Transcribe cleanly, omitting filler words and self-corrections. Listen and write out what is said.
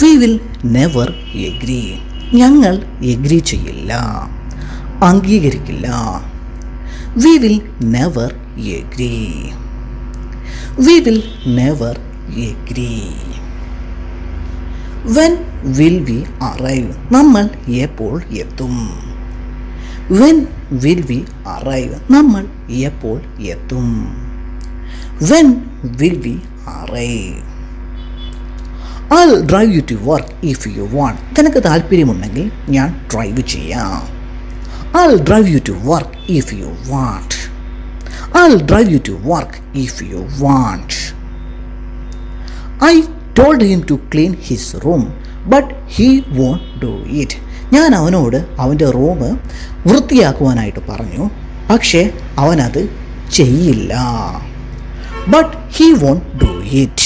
We will never agree. ഞങ്ങൾ agree ചെയ്യില്ല, അംഗീകരിക്കില്ല. We will never agree. We will never agree. When will we arrive. നമ്മൾ എപ്പോൾ എത്തും. When will we arrive. നമ്മൾ എപ്പോൾ എത്തും. When will we arrive. I'll drive you to work if you want. നിനക്ക് താല്പര്യമുണ്ടെങ്കിൽ ഞാൻ ഡ്രൈവ് ചെയ്യാം. I'll drive you to work if you want. I'll drive you to work if you want. I told him to clean his room, but he won't do it. ഞാൻ അവനോട് അവൻ്റെ room വൃത്തിയാക്കുവാനായിട്ട് പറഞ്ഞു, പക്ഷേ അവനത് ചെയ്യില്ല. But he won't do it.